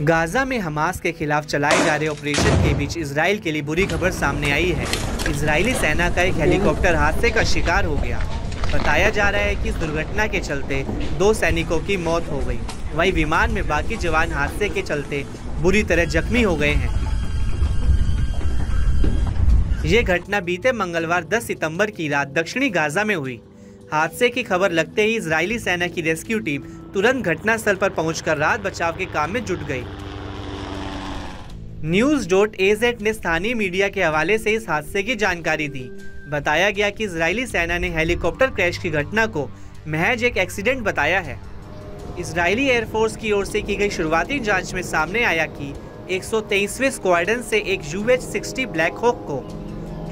Gaza में Hamas के खिलाफ चलाए जा रहे ऑपरेशन के बीच इजराइल के लिए बुरी खबर सामने आई है। इजरायली सेना का एक हेलीकॉप्टर हादसे का शिकार हो गया। बताया जा रहा है कि इस दुर्घटना के चलते 2 सैनिकों की मौत हो गई। वहीं विमान में बाकी जवान हादसे के चलते बुरी तरह जख्मी हो गए हैं। ये घटना बीते मंगलवार 10 सितंबर की रात दक्षिणी गाजा में हुई। हादसे की खबर लगते ही इजरायली सेना की रेस्क्यू टीम तुरंत घटनास्थल पर पहुंचकर राहत बचाव के काम में जुट गई। News.az ने स्थानीय मीडिया के हवाले से इस हादसे की जानकारी दी। बताया गया कि इजरायली सेना ने हेलीकॉप्टर क्रैश की घटना को महज एक एक्सीडेंट बताया है। इजरायली एयरफोर्स की ओर से की गई शुरुआती जांच में सामने आया कि 123वें स्क्वाड्रन से एक UH-60 ब्लैक हॉक को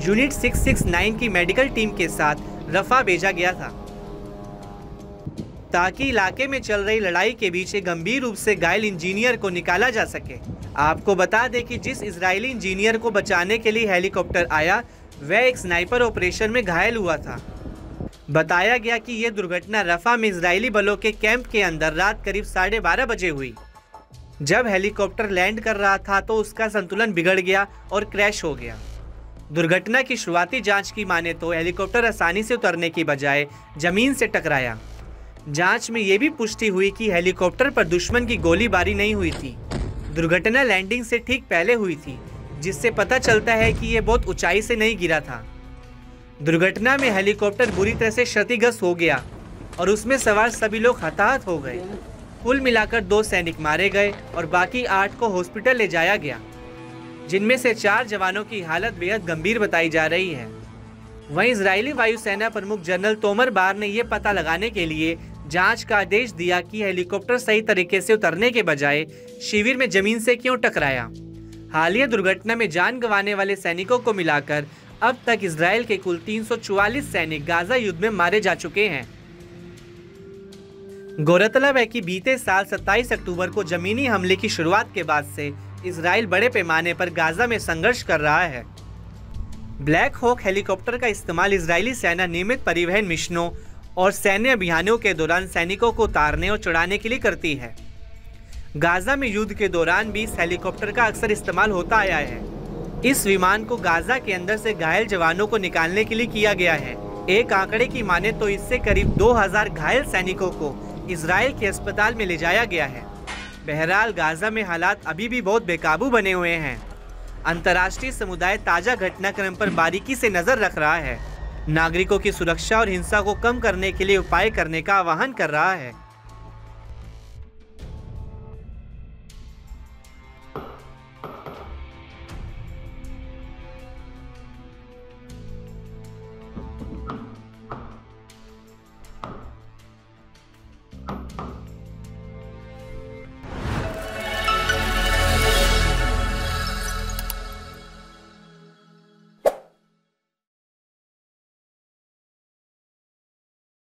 यूनिट 669 की मेडिकल टीम के साथ रफा भेजा गया था, ताकि इलाके में चल रही लड़ाई के बीच एक गंभीर रूप से घायल इंजीनियर को निकाला जा सके। आपको बता दें कि जिस इजरायली इंजीनियर को बचाने के लिए हेलीकॉप्टर आया, वह एक स्नाइपर ऑपरेशन में घायल हुआ था। बताया गया कि यह दुर्घटना रफा में इजरायली बलों के कैंप के अंदर रात करीब 12:30 बजे हुई। जब हेलीकॉप्टर लैंड कर रहा था तो उसका संतुलन बिगड़ गया और क्रैश हो गया। दुर्घटना की शुरुआती जांच की माने तो हेलीकॉप्टर आसानी से उतरने की बजाय जमीन से टकराया। जांच में यह भी पुष्टि हुई कि हेलीकॉप्टर पर दुश्मन की गोलीबारी नहीं हुई थी। दुर्घटना लैंडिंग से ठीक पहले हुई थी, जिससे पता चलता है कि यह बहुत ऊंचाई से नहीं गिरा था। दुर्घटना में हेलीकॉप्टर बुरी तरह से क्षतिग्रस्त हो गया और उसमें सवार सभी लोग हताहत हो गए। कुल मिलाकर 2 सैनिक मारे गए और बाकी 8 को हॉस्पिटल ले जाया गया, जिनमें से 4 जवानों की हालत बेहद गंभीर बताई जा रही है। वहीं इजरायली वायुसेना प्रमुख जनरल तोमर बार ने यह पता लगाने के लिए जांच का आदेश दिया कि हेलीकॉप्टर सही तरीके से उतरने के बजाय शिविर में जमीन से क्यों टकराया। हालिया दुर्घटना में जान गंवाने वाले सैनिकों को मिलाकर अब तक इजराइल के कुल 344 सैनिक गाजा युद्ध में मारे जा चुके हैं। गौरतलब है कि बीते साल 27 अक्टूबर को जमीनी हमले की शुरुआत के बाद से इजराइल बड़े पैमाने पर गाजा में संघर्ष कर रहा है। ब्लैक हॉक हेलीकॉप्टर का इस्तेमाल इजरायली सेना नियमित परिवहन मिशनों और सैन्य अभियानों के दौरान सैनिकों को उतारने और चढ़ाने के लिए करती है। गाजा में युद्ध के दौरान भी इस हेलीकॉप्टर का अक्सर इस्तेमाल होता आया है। इस विमान को गाजा के अंदर से घायल जवानों को निकालने के लिए किया गया है। एक आंकड़े की माने तो इससे करीब 2000 घायल सैनिकों को इजराइल के अस्पताल में ले जाया गया है। बहरहाल गाजा में हालात अभी भी बहुत बेकाबू बने हुए हैं। अंतर्राष्ट्रीय समुदाय ताज़ा घटनाक्रम पर बारीकी से नजर रख रहा है, नागरिकों की सुरक्षा और हिंसा को कम करने के लिए उपाय करने का आह्वान कर रहा है।